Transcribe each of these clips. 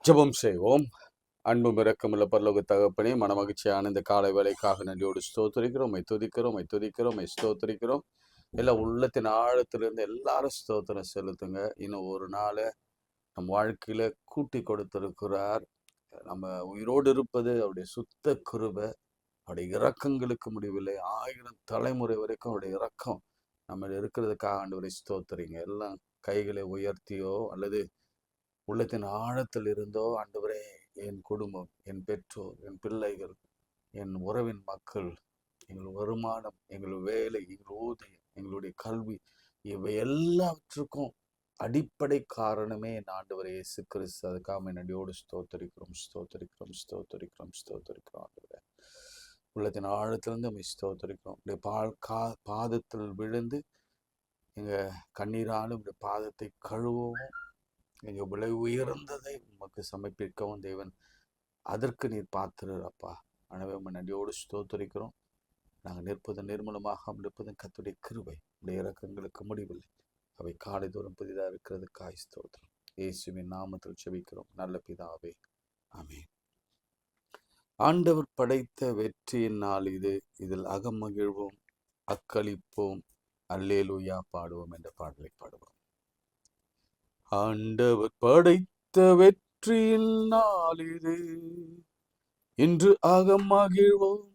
ஜெபம் செய்வோம். அன்பும் இரக்கமுள்ள பரலோக தகப்பனே, மனமகிழ்ச்சியான இந்த காலை வேளைக்காக நன்றியோடு ஸ்தோத்திரிக்கிறோம். ஸ்தோத்திரிக்கிறோம். எல்லா உள்ளத்தின் ஆழத்திலிருந்து எல்லாரும் ஸ்தோத்திரம் செலுத்துங்க. இன்னும் ஒரு நாளை நம் வாழ்க்கையில கூட்டி கொடுத்திருக்கிறார். நம்ம உயிரோடு இருப்பது அவருடைய சுத்த கிருபை. அவருடைய இரக்கங்களுக்கு முடிவில்லை. 1000 தலைமுறை வரைக்கும் அவருடைய இரக்கம் நம்ம இருக்கிறதுக்காக ஆண்டவரை ஸ்தோத்திரிங்க. எல்லாம் கைகளை உயர்த்தியோ அல்லது உள்ளத்தின் ஆழத்தில் இருந்தோ, ஆண்டவரே, என் குடும்பம், என் பெற்றோர், என் பிள்ளைகள், என் உறவின் மக்கள், எங்கள் வருமானம், எங்கள் வேலை, எங்கள் ஊதியம், எங்களுடைய கல்வி, இவை எல்லாவற்றுக்கும் அடிப்படை காரணமே என் ஆண்டவரே இயேசு கிறிஸ்து. அதுக்காக நன்றியோடு ஸ்தோத்தரிக்கிறோம் ஆண்டவரே. உள்ளத்தின் ஆழத்திலிருந்து நம்ம ஸ்தோத்தரிக்கிறோம். பாதத்தில் விழுந்து எங்க கண்ணீராலும் பாதத்தை கழுவவும், எங்க விலை உயர்ந்ததை உமக்கு சமர்ப்பிக்கவும் தேவன் அதற்கு நீர் பாத்திரர் அப்பா. எனவே உண்மை நன்றியோடு ஸ்தோத்தரிக்கிறோம். நாங்கள் நிற்பது நிர்மூலமாக நிற்பதும் கர்த்தருடைய கிருபை. உடைய இறக்கங்களுக்கு முடிவில்லை. அவை காலை தோறும் புதிதாக இருக்கிறது. காய் ஸ்தோத்திரம். இயேசுவின் நாமத்தில் செபிக்கிறோம் நல்ல பிதாவே, ஆமென். ஆண்டவர் படைத்த வெற்றியின் நாள் இது. இதில் அகமகிழ்வோம், அக்களிப்போம், அல்லேலூயா பாடுவோம் என்ற பாடலை பாடுவோம். ஆண்டவர் படைத்த வெற்றியின் நாள் இது. இன்று அகமகிழ்வோம்,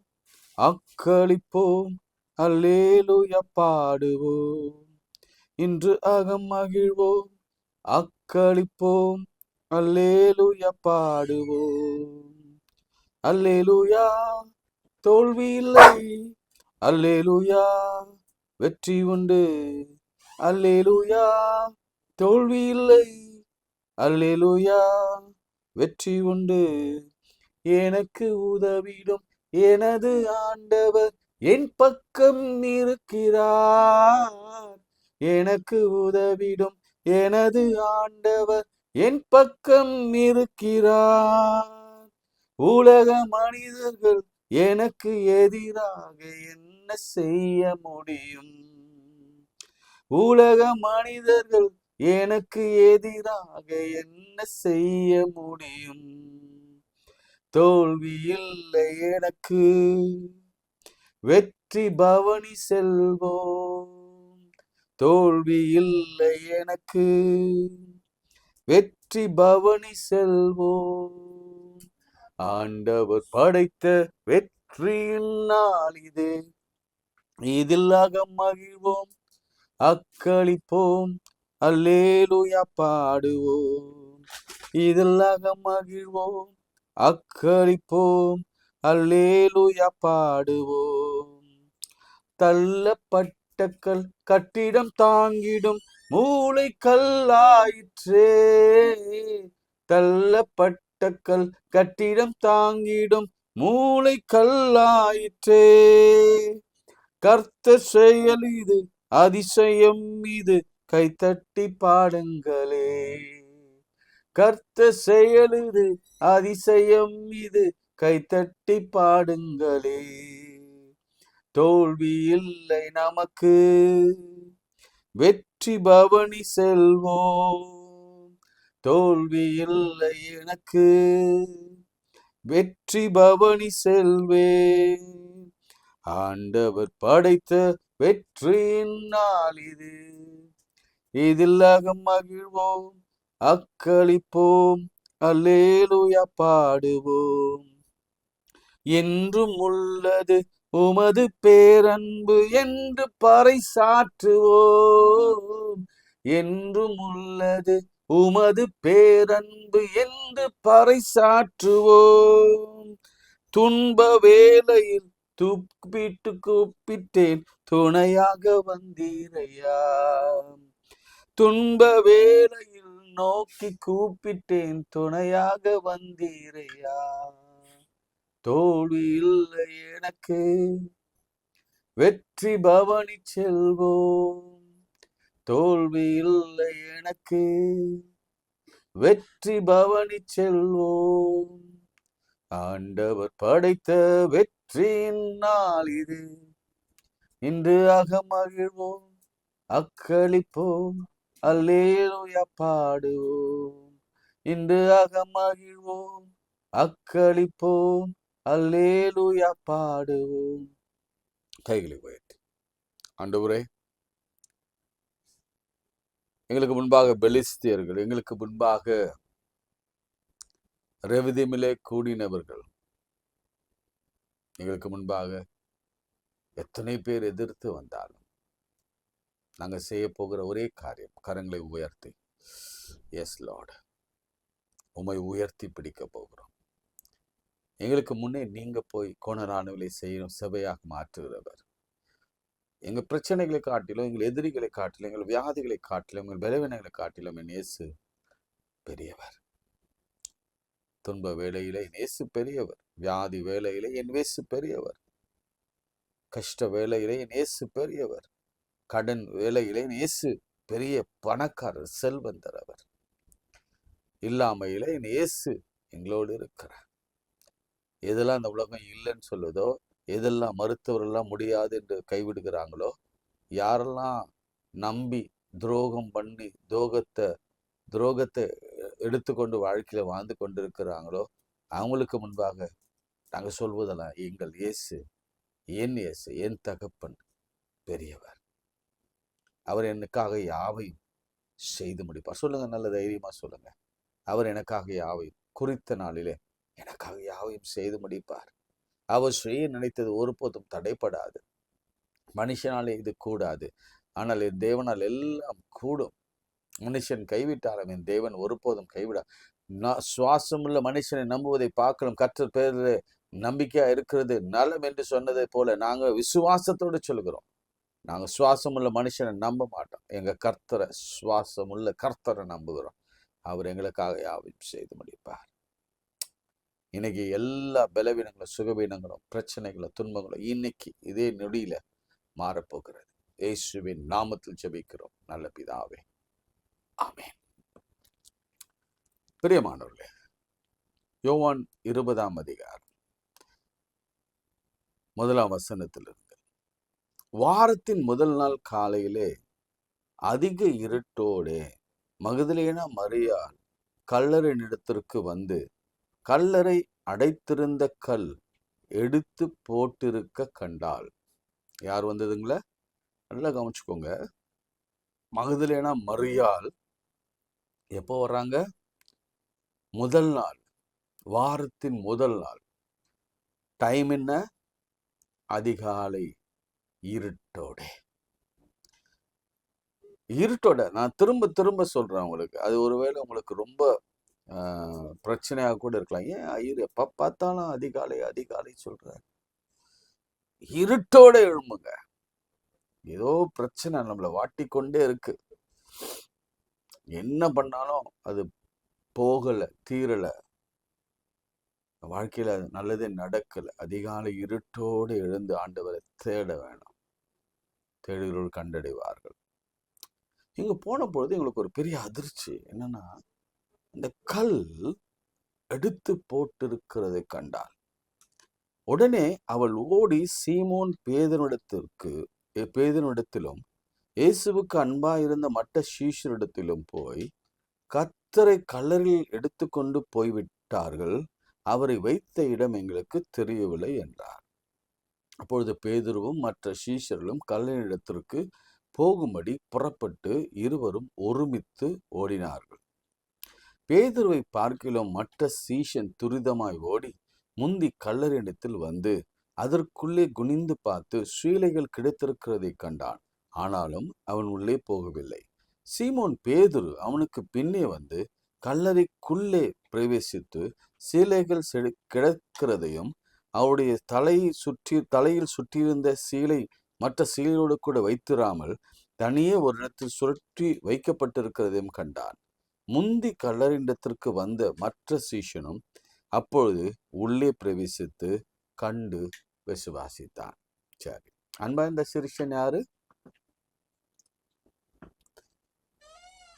அக்களிப்போம், அல்லேலூயா பாடுவோம். இன்று அகமகிழ்வோம், அக்களிப்போம், அல்லேலூயா பாடுவோம். அல்லேலூயா தோல்வி இல்லை, அல்லேலூயா வெற்றி உண்டு. அல்லேலூயா தோல்வி இல்லை, அல்லேலூயா வெற்றி உண்டு. எனக்கு உதவிடும் எனது ஆண்டவர் என் பக்கம் இருக்கிறார். எனக்கு உதவிடும் எனது ஆண்டவர் என் பக்கம் இருக்கிறார். உலக மனிதர்கள் எனக்கு எதிராக என்ன செய்ய முடியும்? உலக மனிதர்கள் எனக்கு எதிராக என்ன செய்ய முடியும்? தோல்வி இல்லை எனக்கு, வெற்றி பவனி செல்வோம். தோல்வி இல்லை எனக்கு, வெற்றி பவனி செல்வோம். ஆண்டவர் படைத்த வெற்றியின் நாள் இது. இதில் அகமகிழ்வோம், அக்களிப்போம், அல்லேலூயா பாடுவோம். இதில் அகமகிழ்வோம், அக்களிப்போம், அல்லேலூயா பாடுவோம். தள்ளப்பட்ட கட்டிடம் தாங்கிடும் மூளை கல்லாயிற்றே. தள்ளப்பட்ட கட்டிடம் தாங்கிடும் மூளை கல்லாயிற்றே. கர்த்தர் செயல் இது, அதிசயம் இது, கைத்தட்டி பாடுங்களே. கர்த்தர் செயல் இது, அதிசயம் இது, கைத்தட்டி பாடுங்களே. தோல்வி இல்லை நமக்கு, வெற்றி பவனி செல்வோம். தோல்வி இல்லை எனக்கு, வெற்றி பவனி செல்வேன். ஆண்டவர் படைத்த வெற்றியின் நாள் இது. இதில் அகமகிழ்வோம், அக்களிப்போம், அல்லேலூயா பாடுவோம். என்றும் உள்ளது உமது பேரன்பு என்று பறைசாற்றுவோம். என்றும் உள்ளது உமது பேரன்பு என்று பறைசாற்றுவோம். துன்ப வேளையில் கூப்பிட்டேன், துணையாக வந்தீரையா. துன்ப வேளையில் நோக்கி கூப்பிட்டேன், துணையாக வந்தீரையா. தோல்வி இல்லை எனக்கு, வெற்றி பவனி செல்வோம். தோல்வி இல்லை எனக்கு, வெற்றி பவனி செல்வோம். ஆண்டவர் படைத்த வெற்றியின் நாள் இது. இன்று அகமகிழ்வோம், அக்களிப்போம், அல்லேலூயா பாடுவோம். இன்று அகமகிழ்வோம், அக்களிப்போம், அல்லேலூயா பாடுவோம். கைகளை உயர்த்தி, ஆண்டவரே, எங்களுக்கு முன்பாக பெலிஸ்தியர்கள், எங்களுக்கு முன்பாக ரெவிதிமிலே கூடினவர்கள், எங்களுக்கு முன்பாக எத்தனை பேர் எதிர்த்து வந்தாலும் நாங்கள் செய்ய போகிற ஒரே காரியம், கரங்களை உயர்த்தி, எஸ் லார்ட், உம்மை உயர்த்தி பிடிக்க போகிறோம். எங்களுக்கு முன்னே நீங்க போய் கோணரானவளை செய்யும் சபையாக மாற்றுகிறவர். எங்கள் பிரச்சனைகளை காட்டிலும், எங்கள் எதிரிகளை காட்டிலும், எங்கள் வியாதிகளை காட்டிலும், எங்கள் பலவீனங்களை காட்டிலும் என் இயேசு பெரியவர். துன்ப வேளையிலே என் இயேசு பெரியவர். வியாதி வேளையிலே என் இயேசு பெரியவர். கஷ்ட வேளையிலே என் இயேசு பெரியவர். கடன் வேளையிலே என் இயேசு பெரிய பணக்காரர், செல்வந்தர். அவர் இல்லாமையிலே என் இயேசு எங்களோடு இருக்கிறார். எதெல்லாம் இந்த உலகம் இல்லைன்னு சொல்லுதோ, எதெல்லாம் மருத்துவரெல்லாம் முடியாது என்று கைவிடுகிறாங்களோ, யாரெல்லாம் நம்பி துரோகம் பண்ணி துரோகத்தை எடுத்துக்கொண்டு வாழ்க்கையில வாழ்ந்து கொண்டிருக்கிறாங்களோ, அவங்களுக்கு முன்பாக நாங்கள் சொல்வதெல்லாம், எங்கள் இயேசு, என் தகப்பன் பெரியவர். அவர் எனக்காக யாவையும் செய்து முடிப்பார். சொல்லுங்க, நல்ல தைரியமா சொல்லுங்க. அவர் எனக்காக யாவையும், குறித்த நாளிலே எனக்காக யாவையும் செய்து முடிப்பார். அவர் செய்ய நினைத்தது ஒருபோதும் தடைப்படாது. மனுஷனாலே இது கூடாது, ஆனால் என் தேவனால் எல்லாம் கூடும். மனுஷன் கைவிட்டாலும் என் தேவன் ஒருபோதும் கைவிடா. சுவாசமுள்ள மனுஷனை நம்புவதை பார்க்கணும், கர்த்தர் பேரில் நம்பிக்கையா இருக்கிறது நலம் என்று சொன்னதை போல நாங்கள் விசுவாசத்தோடு சொல்கிறோம். நாங்கள் சுவாசமுள்ள மனுஷனை நம்ப மாட்டோம். எங்க கர்த்தரை, சுவாசமுள்ள கர்த்தரை நம்புகிறோம். அவர் எங்களுக்காக யாவையும் செய்து முடிப்பார். இன்னைக்கு எல்லா பலவீனங்களும், சுகவீனங்களும், பிரச்சனைகளும், துன்பங்களும் இன்னைக்கு இதே நொடியில மாறப்போகிறது. இயேசுவின் நாமத்தில் ஜெபிக்கிறோம் நல்ல பிதாவே, ஆமென். பிரியமானவர்களே, யோவான் 20ஆம் அதிகாரம் 1ஆம் வசனத்திலிருந்து, வாரத்தின் முதல் நாள் காலையிலே அதிக இருட்டோடே மகதலேனா மரியாள் கல்லறையினிடத்திற்கு வந்து கல்லறை அடைத்திருந்த கல் எடுத்து போட்டிருக்க கண்டாள். யார் வந்ததுங்களா? நல்லா கவனிச்சுக்கோங்க. மகதலேனா மரியாள் எப்போ வர்றாங்க? முதல் நாள், வாரத்தின் முதல் நாள். டைம் என்ன? அதிகாலை இருட்டோட. நான் திரும்ப திரும்ப சொல்றேன் உங்களுக்கு. அது ஒருவேளை உங்களுக்கு ரொம்ப பிரச்சனையாக கூட இருக்கலாம். ஏன் எப்ப பார்த்தாலும் அதிகாலை அதிகாலை சொல்ற? இருட்டோட எழும்புங்க. ஏதோ பிரச்சனை நம்மளை வாட்டிக்கொண்டே இருக்கு. என்ன பண்ணாலும் அது போகல, தீரல, வாழ்க்கையில நல்லதே நடக்கல. அதிகாலை இருட்டோடு எழுந்து ஆண்டவரை தேட வேணும். தேடுகிறவர்கள் கண்டடைவார்கள். இங்க போன பொழுது எங்களுக்கு ஒரு பெரிய அதிர்ச்சி என்னன்னா, இந்த கல் எடுத்து போட்டிருக்கிறதை கண்டாள். உடனே அவள் ஓடி சீமோன் பேதுருவிடத்திலும் இயேசுவுக்கு அன்பாயிருந்த மற்ற சீஷரிடத்திலும் போய், கர்த்தரை கல்லறையில் எடுத்துக்கொண்டு போய்விட்டார்கள், அவரை வைத்த இடம் எங்களுக்கு தெரியவில்லை என்றார். அப்பொழுது பேதுருவும் மற்ற சீஷர்களும் கல்லறையிடத்திற்கு போகும்படி புறப்பட்டு இருவரும் ஒருமித்து ஓடினார்கள். பேதுருவை பார்க்கிலும் மற்ற சீஷன் துரிதமாய் ஓடி முந்தி கல்லறையிடத்தில் வந்து அதற்குள்ளே குனிந்து பார்த்து சீலைகள் கிடைத்திருக்கிறதை கண்டான். ஆனாலும் அவன் உள்ளே போகவில்லை. சீமோன் பேதுரு அவனுக்கு பின்னே வந்து கல்லறைக்குள்ளே பிரவேசித்து சீலைகள் கிடக்கிறதையும் அவருடைய தலையில் சுற்றியிருந்த சீலை மற்ற சீலையோடு கூட வைத்திராமல் தனியே ஒரு இடத்தில் சுற்றி வைக்கப்பட்டிருக்கிறதையும் கண்டான். முந்தி கல்லறையிடத்திற்கு வந்த மற்ற சீஷனும் அப்பொழுது உள்ளே பிரவேசித்து கண்டு விசுவாசித்தான். சரி, அன்பா, இந்த சிறுஷன் யாரு?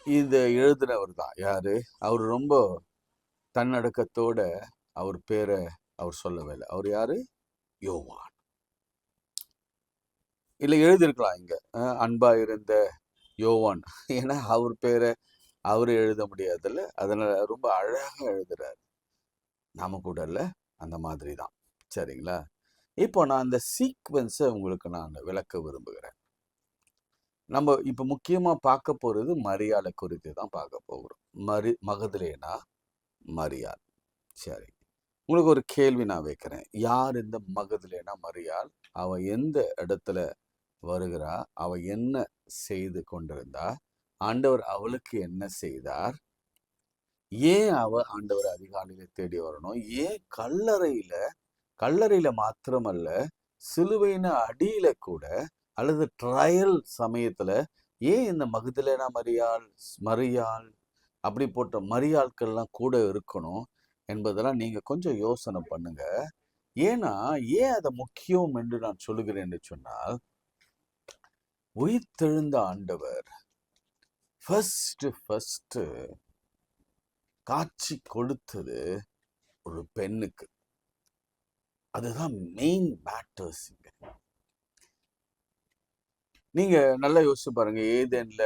இத எழுதினவர் தான். யாரு? அவர் ரொம்ப தன்னடக்கத்தோட அவர் பேரை அவர் சொல்லவே இல்லை. அவர் யாரு? யோவான். இல்ல, எழுதியிருக்கலாம் இங்க அன்பா இருந்த யோவான். ஏன்னா அவர் பேரை அவரு எழுத முடியாதுல்ல, அதனால ரொம்ப அழகா எழுதுறாரு. நாம கூட இல்ல, அந்த மாதிரி தான். சரிங்களா? இப்போ நான் அந்த சீக்வென்ஸை உங்களுக்கு நான் விளக்க விரும்புகிறேன். நம்ம இப்ப முக்கியமா பார்க்க போறது மரியாளை குறித்து தான் பார்க்க போகிறோம். மகதலேனா மரியாள். சரி. உங்களுக்கு ஒரு கேள்வி நான் வைக்கிறேன். யார் இந்த மகதலேனா மரியாள்? அவ எந்த இடத்துல வருகிறா? அவ என்ன செய்து கொண்டிருந்தா? ஆண்டவர் அவளுக்கு என்ன செய்தார்? ஏன் அவ ஆண்டவர் அதிகாலையில தேடி வரணும்? ஏன் கல்லறையில மாத்திரமல்ல, சிலுவையின் அடியில கூட அல்லது ட்ரையல் சமயத்துல ஏன் இந்த மகதலேனா மரியாள் அப்படி போட்ட மரியாட்கள்லாம் கூட இருக்கணும் என்பதெல்லாம் நீங்க கொஞ்சம் யோசனை பண்ணுங்க. ஏன்னா ஏன் அதை முக்கியம் என்று நான் சொல்லுகிறேன் என்று சொன்னால், உயிர்த்தெழுந்த ஆண்டவர் ஃபர்ஸ்ட் காட்சி கொடுத்தது ஒரு பெண்ணுக்கு. அதுதான் மெயின் மேட்டர்ஸ். நீங்க நல்லா யோசிச்சு பாருங்க. ஏதேன்ல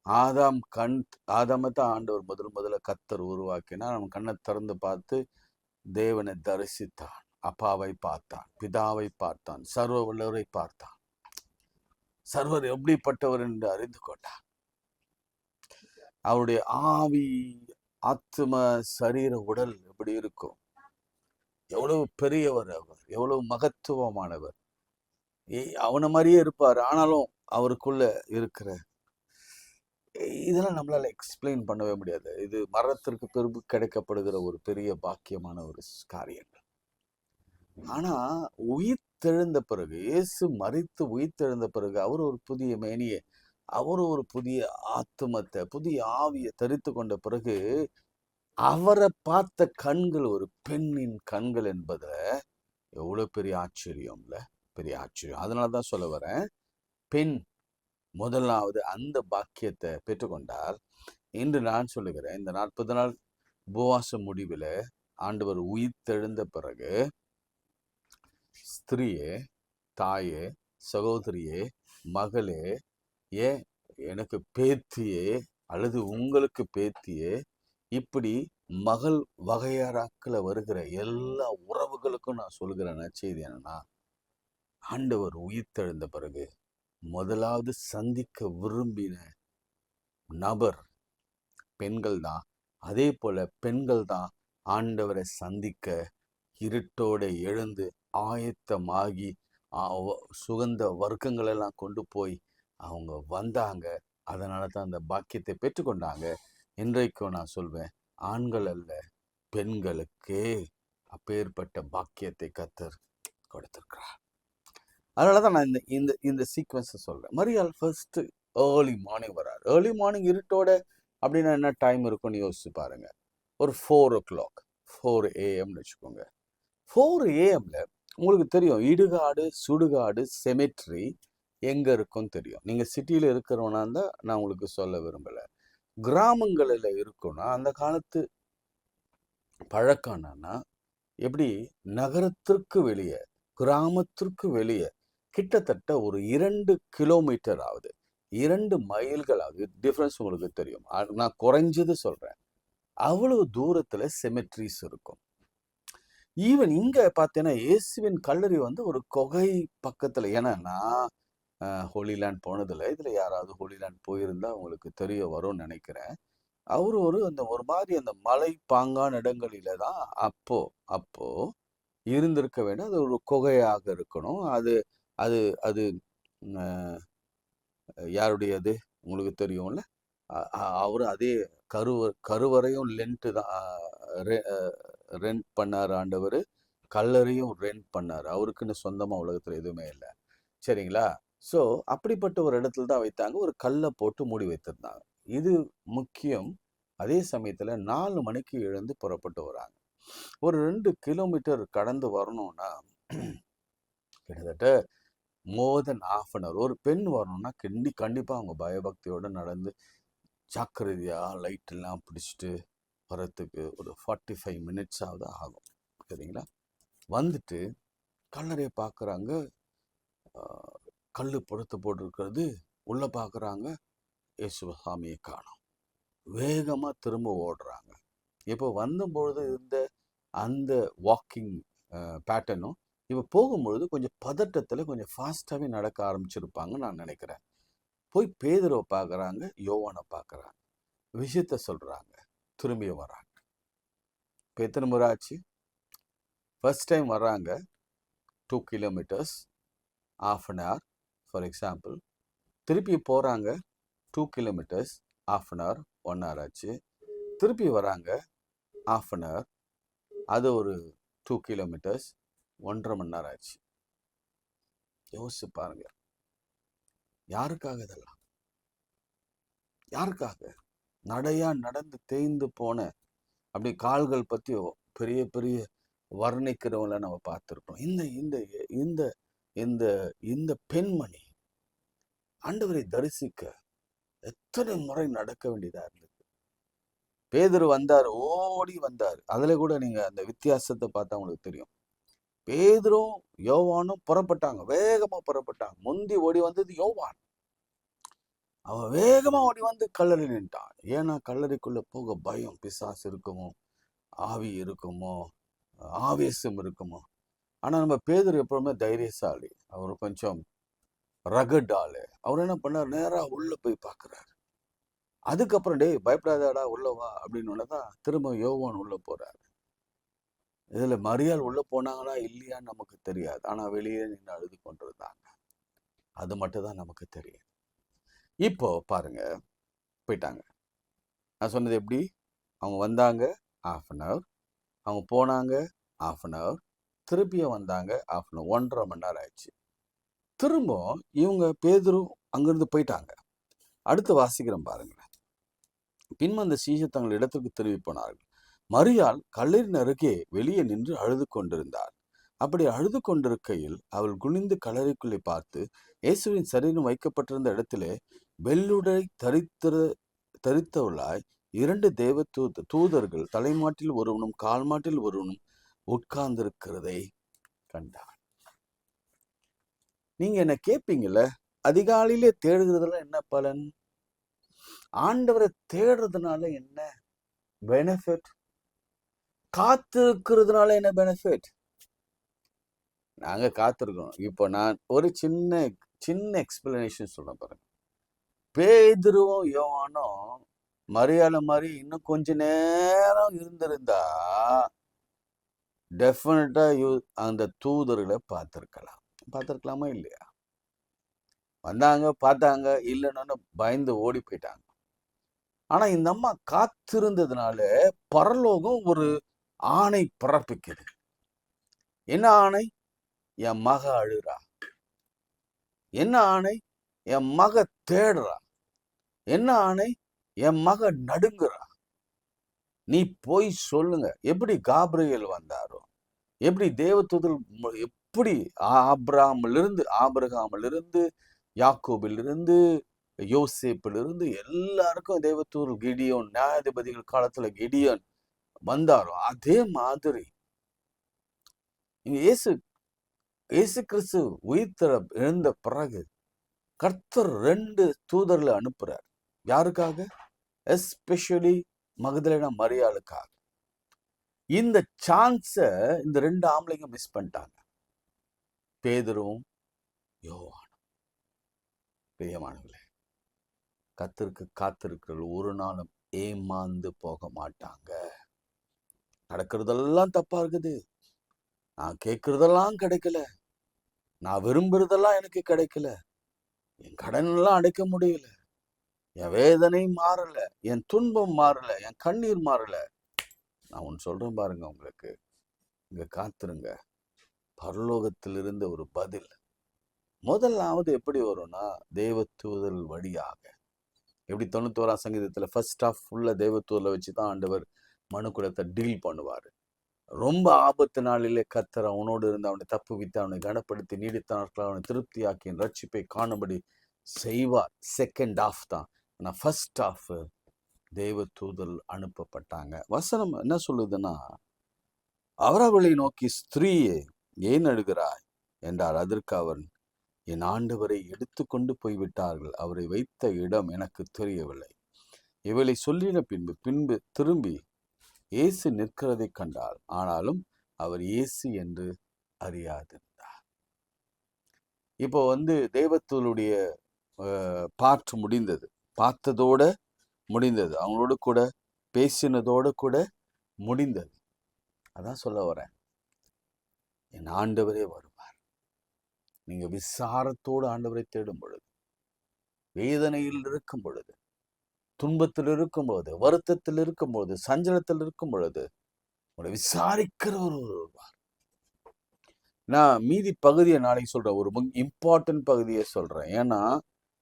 ஆதாமை தான் ஆண்டவர் முதல்ல கர்த்தர் உருவாக்கினார். அவன் கண்ணை திறந்து பார்த்து தேவனை தரிசித்தான், அப்பாவை பார்த்தான், பிதாவை பார்த்தான், சர்வ வல்லவரை பார்த்தான். சர்வர் எப்படிப்பட்டவர் என்று அறிந்து கொண்டான். அவருடைய ஆவி, ஆத்ம, சரீர, உடல் எப்படி இருக்கும், எவ்வளவு பெரியவர் அவர், எவ்வளவு மகத்துவமானவர். அவனை மாதிரியே இருப்பார். ஆனாலும் அவருக்குள்ள இருக்கிற இதெல்லாம் நம்மளால எக்ஸ்பிளைன் பண்ணவே முடியாது. இது மரணத்திற்கு பிறகு கிடைக்கப்படுகிற ஒரு பெரிய பாக்கியமான ஒரு காரியங்கள். ஆனா உயிர்த்தெழுந்த பிறகு, இயேசு மரித்து உயிர்த்தெழுந்த பிறகு, அவர் ஒரு புதிய மேனியை, அவர் ஒரு புதிய ஆத்துமத்தை, புதிய ஆவியை தரித்து கொண்ட பிறகு, அவரை பார்த்த கண்கள் ஒரு பெண்ணின் கண்கள் என்பதுல எவ்வளவு பெரிய ஆச்சரியம்ல, பெரிய ஆச்சரியம். அதனாலதான் சொல்ல வரேன், பெண் முதலாவது அந்த பாக்கியத்தை பெற்றுக்கொண்டால், இன்று நான் சொல்லுகிறேன், இந்த 40 நாள் உபவாச முடிவில் ஆண்டவர் உயிர்த்தெழுந்த பிறகு, ஸ்திரியே, தாயே, சகோதரியே, மகளே, ஏன் எனக்கு பேத்தியே அல்லது உங்களுக்கு பேத்தியே, இப்படி மகள் வகையறாக்களை வருகிற எல்லா உறவுகளுக்கும் நான் சொல்கிற நற்செய்தி என்னன்னா, ஆண்டவர் உயிர்த்தெழுந்த பிறகு முதலாவது சந்திக்க விரும்பின நபர் பெண்கள் தான். அதே போல பெண்கள் தான் ஆண்டவரை சந்திக்க இருட்டோட எழுந்து ஆயத்தமாகி சுகந்த வர்க்கங்கள் எல்லாம் கொண்டு போய் அவங்க வந்தாங்க. அதனால தான் அந்த பாக்கியத்தை பெற்றுக்கொண்டாங்க. இன்றைக்கும் நான் சொல்வேன், ஆண்கள் அல்ல, பெண்களுக்கே அப்பேற்பட்ட பாக்கியத்தை கர்த்தர் கொடுத்திருக்கிறார். அதனாலதான் நான் இந்த இந்த இந்த சீக்வன்ஸை சொல்றேன். மரியாள் ஃபர்ஸ்ட் ஏர்லி மார்னிங் வராரு. ஏர்லி மார்னிங் இருட்டோட அப்படின்னா என்ன டைம் இருக்குன்னு யோசிச்சு பாருங்க. ஒரு 4 o'clock, 4 AM வச்சுக்கோங்க. 4 AM உங்களுக்கு தெரியும், இடுகாடு, சுடுகாடு, செமெட்ரி எங்க இருக்குன்னு தெரியும். நீங்க சிட்டியில இருக்கிறவனா இருந்தா நான் உங்களுக்கு சொல்ல விரும்பல. கிராமங்களில் இருக்குன்னா அந்த காலத்து பழக்கம் என்னன்னா, எப்படி நகரத்திற்கு வெளியே, கிராமத்திற்கு வெளியே கிட்டத்தட்ட ஒரு 2 கிலோமீட்டர் ஆகுது, 2 மைல்கள் ஆகுது. டிஃப்ரென்ஸ் உங்களுக்கு தெரியும். நான் குறைஞ்சது சொல்றேன். அவ்வளவு தூரத்துல செமெட்ரிஸ் இருக்கும். ஈவன் இங்க பார்த்தீங்கன்னா, இயேசுவின் கல்லறை ஒரு குகை பக்கத்துல. ஏன்னா நான் ஹோலிலேண்ட் போனதில்லை. இதுல யாராவது ஹோலிலேண்ட் போயிருந்தா உங்களுக்கு தெரிய வரும்னு நினைக்கிறேன். அவரு அந்த ஒரு மாதிரி அந்த மலை பாங்கான இடங்களில தான் அப்போ இருந்திருக்க வேண்டும். அது ஒரு குகையாக இருக்கணும். அது அது அது யாருடையது உங்களுக்கு தெரியும்ல. அவரு அதே கருவறையும் லென்ட்டு தான் ரெண்ட் பண்ணார் ஆண்டவர். கல்லறையும் ரெண்ட் பண்ணார். அவருக்குன்னு சொந்தமா உலகத்துல எதுவுமே இல்லை. சரிங்களா? ஸோ அப்படிப்பட்ட ஒரு இடத்துல தான் வைத்தாங்க. ஒரு கல்லை போட்டு மூடி வைத்திருந்தாங்க. இது முக்கியம். அதே சமயத்துல 4 மணிக்கு எழுந்து புறப்பட்டு வராங்க. ஒரு 2 கிலோமீட்டர் கடந்து வரணும்னா கிட்டத்தட்ட மோர் தென் ½ an hour. ஒரு பெண் வரணும்னா கண்டிப்பா அவங்க பயபக்தியோட நடந்து ஜாக்கிரதையா லைட் எல்லாம் பிடிச்சிட்டு வரத்துக்கு ஒரு 45 minutes ஆகும். சரிங்களா? வந்துட்டு கல்லறையை பார்க்குறாங்க. கல் புறத்து போட்டிருக்கிறது. உள்ள பார்க்குறாங்க, இயேசு சாமியை காணோம். வேகமா திரும்ப ஓடுறாங்க. இப்போ வந்தபொழுது இருந்த அந்த வாக்கிங் பேட்டர்னும் இப்போ போகும்பொழுது கொஞ்சம் பதட்டத்துல கொஞ்சம் ஃபாஸ்ட்டாவே நடக்க ஆரம்பிச்சிருப்பாங்கன்னு நான் நினைக்கிறேன். போய் பேதுருவ பார்க்குறாங்க, யோவான பார்க்குறாங்க. விஷயத்த சொல்றாங்க. திரும்பி வராங்க. இப்போ எத்தனை முறை ஆச்சு? ஃபர்ஸ்ட் டைம் வர்றாங்க 2 kilometres, ½ an hour for example. திருப்பி போகிறாங்க 2 கிலோமீட்டர்ஸ், ½ an hour, 1 hour ஆச்சு. திருப்பி வராங்க ½ an hour, அது ஒரு 2 கிலோமீட்டர்ஸ், 1.5 மணி நேரம் ஆச்சு. யோசிச்சு பாருங்க. யாருக்காக இதெல்லாம்? யாருக்காக? நடையா நடந்து தேய்ந்து போன அப்படி கால்கள் பத்தி பெரிய பெரிய வர்ணிக்கிறவங்கள நம்ம பார்த்துருக்கோம். இந்த இந்த இந்த இந்த இந்த பெண்மணி ஆண்டவரை தரிசிக்க எத்தனை முறை நடக்க வேண்டியதா இருந்தது. பேதுரு வந்தார், ஓடி வந்தார். அதுல கூட நீங்க அந்த வித்தியாசத்தை பார்த்தா உங்களுக்கு தெரியும். பேதுரும் யோவானும் புறப்பட்டாங்க, வேகமா புறப்பட்டாங்க. முந்தி ஓடி வந்தது யோவான். அவன் வேகமா ஓடி வந்து கல்லறை நின்ட்டான். ஏன்னா கல்லறைக்குள்ள போக பயம், பிசாசு இருக்குமோ, ஆவி இருக்குமோ, ஆவேசம் இருக்குமோ. ஆனா நம்ம பேதுரு எப்பவுமே தைரியசாலி. அவர் கொஞ்சம் ரகட் ஆளு. அவர் என்ன பண்ணார், நேரா உள்ள போய் பார்க்குறாரு. அதுக்கப்புறம் டேய் பயப்படாதடா உள்ள வா அப்படின்னு தான் திரும்ப யோவான் உள்ள போறாரு. இதுல மரியாள் உள்ள போனாங்களா இல்லையான்னு நமக்கு தெரியாது. ஆனா வெளியே நின்று அழுது கொண்டிருந்தாங்க. அது மட்டும் தான் நமக்கு தெரியும். இப்போ பாருங்க, போயிட்டாங்க. நான் சொன்னது எப்படி? அவங்க வந்தாங்க ½ an hour, அவங்க போனாங்க ½ an hour, திருப்பியும் வந்தாங்க ½ an hour, 1.5 மணி நேரம் ஆயிடுச்சு. திரும்ப இவங்க பேதுரு அங்கிருந்து போயிட்டாங்க. அடுத்து வாசிக்கிறோம் பாருங்களேன். பின்வந்த சீஷர் தங்கள் இடத்திற்கு திரும்பி போனார்கள். மரியாள் கல்லறையின் அருகே வெளியே நின்று அழுது கொண்டிருந்தார். அப்படி அழுது கொண்டிருக்கையில் அவள் குனிந்து கல்லறைக்குள்ளே பார்த்து, இயேசுவின் சரீரம் வைக்கப்பட்டிருந்த இடத்திலே வெள்ளுடை தரித்தவளாய் 2 தேவ தூதர்கள் தலைமாட்டில் ஒருவனும் கால்மாட்டில் ஒருவனும் உட்கார்ந்திருக்கிறதை கண்டார். நீங்க என்ன கேட்பீங்கல்ல, அதிகாலையிலே தேடுகிறதுல என்ன பலன்? ஆண்டவரை தேடுறதுனால என்ன பெனிஃபிட்? காத்திருக்கிறதுனால என்ன பெனிஃபிட்? நாங்க காத்திருக்கோம். இப்போ நான் ஒரு சின்ன எக்ஸ்பிளனேஷன் சொல்ல பாருங்க. பேதுருவும் யோவானும் மரியாதை மாதிரி இன்னும் கொஞ்ச நேரம் இருந்திருந்தா டெஃபினட்டா அந்த தூதர்களை பார்த்திருக்கலாமா இல்லையா? வந்தாங்க, பார்த்தாங்க, இல்லைன்னு பயந்து ஓடி போயிட்டாங்க. ஆனா இந்த அம்மா காத்திருந்ததுனால பரலோகம் ஒரு ஆணை பிறப்பிக்குது. என்ன ஆணை? என் மக அழுறா. என்ன ஆணை? என் மக தேடுறா. என்ன ஆணை? என் மக நடுங்குறா. நீ போய் சொல்லுங்க. எப்படி காபிரியேல் வந்தாரோ, எப்படி தேவதூதர், எப்படி ஆபிரகாமிலிருந்து யாக்கோபிலிருந்து யோசேப்பிலிருந்து எல்லாருக்கும் தேவதூதர் கிடியோன், நியாயாதிபதிகள் காலத்துல கிடியோன் வந்தாரோ, அதே மாதிரி இயேசு கிறிஸ்து உயிர்த்தெழ எழுந்த பிறகு கர்த்தர் 2 தூதர்களை அனுப்புறார். யாருக்காக? எஸ்பெஷலி மகதலேனா மரியாளுக்காக. இந்த சான்ஸ இந்த 2 ஆம்பளைங்க மிஸ் பண்ணிட்டாங்க, பேதுருவும் யோவானும். பிரியமானவர்களே, கர்த்தருக்கு காத்திருக்கிறவர்கள் ஒரு நாளும் ஏமாந்து போக மாட்டாங்க. நடக்கிறதெல்லாம் தப்பா இருக்குது, நான் கேட்கறதெல்லாம் கிடைக்கல, நான் விரும்புறதெல்லாம் எனக்கு கிடைக்கல, என் கடன் எல்லாம் அடைக்க முடியல, என் வேதனை மாறல, என் துன்பம் மாறல, என் கண்ணீர் மாறல. நான் ஒன்று சொல்றேன் பாருங்க, உங்களுக்கு இங்க காத்துருங்க. பரலோகத்திலிருந்து ஒரு பதில் முதலாவது எப்படி வரும்னா தேவதூதர் வழியாக. எப்படி 91ஆம் சங்கீதத்துல ஃபர்ஸ்ட் ஆஃப் ஃபுல்லா தேவதூதரை வச்சுதான் ஆண்டவர் மனுக்குலத்தை டீல் பண்ணுவாரு. ரொம்ப ஆபத்து நாளிலே கர்த்தர் அவனோடு இருந்து அவனை தப்புவித்து அவனை கனப்படுத்தி நீடித்த நாட்கள் அவனை திருப்தியாக்கி ரட்சிப்பை காணும்படி செய்வார். செகண்ட் ஆஃப் தான். ஆனா ஃபர்ஸ்ட் ஆஃப் தேவதூதர் அனுப்பப்பட்டாங்க. வசனம் என்ன சொல்லுதுன்னா, அவர்களை நோக்கி, ஸ்திரீயே ஏன் அழுகிறாய் என்றார். அதற்கு அவன், என் ஆண்டவரை எடுத்து கொண்டு போய்விட்டார்கள், அவரை வைத்த இடம் எனக்கு தெரியவில்லை. இவளை சொல்லின பின்பு திரும்பி இயேசு நிற்கிறதை கண்டாள். ஆனாலும் அவர் இயேசு என்று அறியாதிருந்தார். இப்போ தெய்வத்தூளுடைய பாட்டு முடிந்தது. பார்த்ததோட முடிந்தது. அவங்களோட கூட பேசினதோட கூட முடிந்தது. அதான் சொல்ல வரேன், என் ஆண்டவரே வருவார். நீங்க விசாரத்தோடு ஆண்டவரை தேடும் பொழுது, வேதனையில் இருக்கும் பொழுது, துன்பத்தில் இருக்கும் பொழுது, வருத்தத்தில் இருக்கும் பொழுது, சஞ்சலத்தில் இருக்கும் பொழுது உங்களை விசாரிக்கிறவர் வருவார். நான் மீதி பகுதியை நாளைக்கு சொல்றேன். ஒரு இம்பார்ட்டன்ட் பகுதியை சொல்றேன். ஏன்னா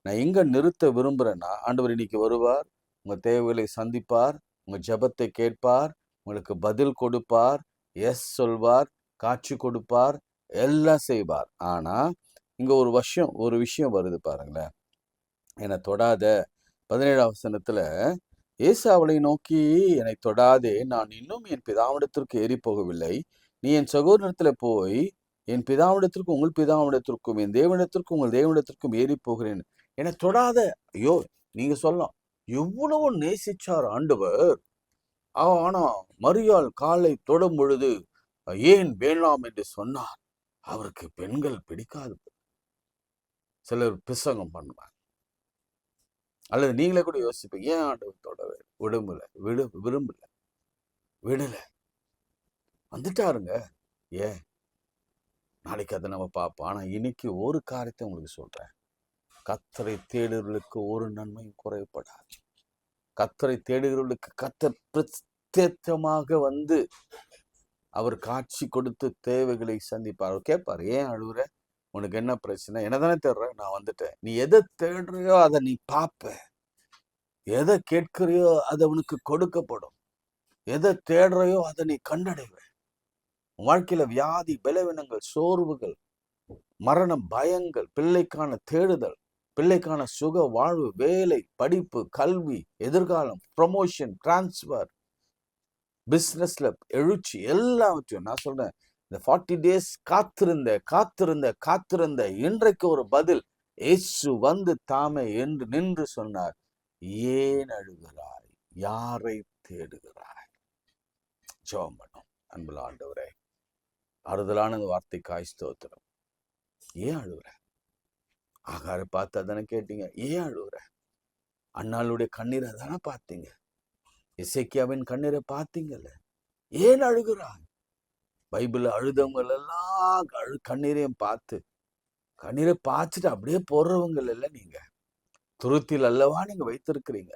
நான் எங்க நிறுத்த விரும்புறேன்னா, ஆண்டவர் இன்னைக்கு வருவார், உங்க தேவைகளை சந்திப்பார், உங்க ஜெபத்தை கேட்பார், உங்களுக்கு பதில் கொடுப்பார், எஸ் சொல்வார், காட்சி கொடுப்பார், எல்லாம் செய்வார். ஆனா இங்க ஒரு விஷயம் வருது பாருங்களேன். என்னை தொடாத 17ஆம் வசனத்துல, இயேசு அவளை நோக்கி, என்னை தொடாதே, நான் இன்னும் என் பிதாவிடத்திற்கு ஏறி போகவில்லை. நீ என் சகோதரத்துல போய் என் பிதாவிடத்திற்கும் உங்கள் பிதாவிடத்திற்கும் என் தேவனிடத்திற்கும் உங்கள் தேவனிடத்திற்கும் ஏறி போகிறேன். என்னை தொடாத. ஐயோ, நீங்க சொல்லலாம், எவ்வளவு நேசிச்சார் ஆண்டவர். ஆனா மரியாள் காலை தொடும் பொழுது ஏன் வேண்டாம் என்று சொன்னார். அவருக்கு பெண்கள் பிடிக்காது. சிலர் பிசங்கம் பண்ணுவாங்க. அல்லது நீங்களே கூட யோசிப்பீங்க, ஏன் ஆண்டவர் தொடவே விரும்பல விடல, வந்துட்டாருங்க. ஏன்? நாளைக்கு அதை நம்ம பார்ப்போம். ஆனா இன்னைக்கு ஒரு காரியத்தை உங்களுக்கு சொல்றேன். கர்த்தரை தேடுகிறவர்களுக்கு ஒரு நன்மையும் குறைபடாது. கர்த்தரை தேடுகிறவர்களுக்கு கர்த்தர் பிரத்யேகமாக அவர் காட்சி கொடுத்து தேவைகளை சந்திப்பார். அவர் கேட்பார், ஏன் அழுகுற? உனக்கு என்ன பிரச்சனை? என்னதானே தேடுற? நான் வந்துட்டேன். நீ எதை தேடுறியோ அதை நீ பார்ப்ப. எதை கேட்கிறியோ அது உனக்கு கொடுக்கப்படும். எதை தேடுறையோ அதை நீ கண்டடைவ. வாழ்க்கையில வியாதி, பலவீனங்கள், சோர்வுகள், மரணம், பயங்கள், பிள்ளைக்கான தேடுதல், பிள்ளைக்கான சுக வாழ்வு, வேலை, படிப்பு, கல்வி, எதிர்காலம், ப்ரமோஷன், டிரான்ஸ்பர், பிசினஸ்ல எழுச்சி, எல்லாவற்றையும் நான் சொல்றேன். இந்த 40 days காத்திருந்த இன்றைக்கு ஒரு பதில். இயேசு தாமே என்று நின்று சொன்னார், ஏன் அழுகிறாய்? யாரை தேடுகிறாய்? ஜெபம் பண்ணும். அன்புள்ள ஆண்டவரே, ஆறுதலான வார்த்தைக்காய் ஸ்தோத்திரம். ஏன் அழுகுற? ஆகார பார்த்து அதானே கேட்டீங்க, ஏன் அழுகுற? அண்ணாளுடைய கண்ணீரை தானே பார்த்தீங்க, எசேக்கியாவின் கண்ணீரை பார்த்தீங்கல்ல, ஏன் அழுகிறாய்? பைபிள் அழுதவங்க எல்லாம் கண்ணீரையும் கண்ணீரை பார்த்துட்டு அப்படியே போடுறவங்க இல்ல. நீங்க துருத்தில் அல்லவா நீங்க வைத்திருக்கிறீங்க.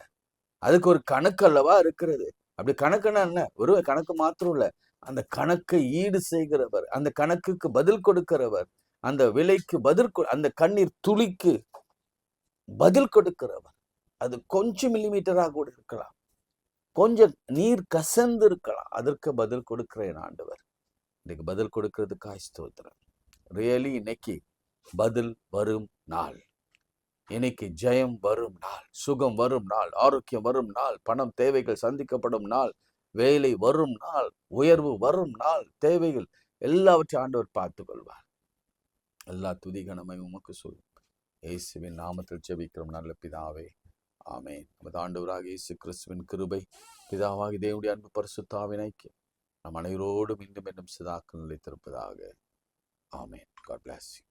அதுக்கு ஒரு கணக்கு அல்லவா இருக்கிறது. அப்படி கணக்குன்னா என்ன? ஒரு கணக்கு மாத்திரம் இல்ல, அந்த கணக்கை ஈடு செய்கிறவர், அந்த கணக்குக்கு பதில் கொடுக்கிறவர், அந்த விலைக்கு அந்த கண்ணீர் துளிக்கு பதில் கொடுக்கிறவர். அது கொஞ்சம் மில்லிமீட்டராக கூட இருக்கலாம், கொஞ்சம் நீர் கசந்து இருக்கலாம், அதற்கு பதில் கொடுக்கிறேன் ஆண்டவர். இன்னைக்கு பதில் கொடுக்கிறதுக்காக ஸ்தோத்திரம். ரியலி இன்னைக்கு பதில் வரும் நாள். இன்னைக்கு ஜெயம் வரும் நாள், சுகம் வரும் நாள், ஆரோக்கியம் வரும் நாள், பணம் தேவைகள் சந்திக்கப்படும் நாள், வேலை வரும் நாள், உயர்வு வரும் நாள், தேவைகள் எல்லாவற்றையும் ஆண்டவர் பார்த்துக் கொள்வார். எல்லா துதிகனமை உமக்கு சொல்லும். இயேசுவின் நாமத்தில் ஜெபிக்கிறோம் நல்ல பிதாவே, ஆமென். நமது ஆண்டவராக இயேசு கிறிஸ்துவின் கிருபை, பிதாவாகி தேவனுடைய அன்பு, பரிசுத்த ஐக்கியம் நம் அனைவரோடும் இன்னும் சதாக்கள் நிலைத்திருப்பதாக. ஆமென். God bless you.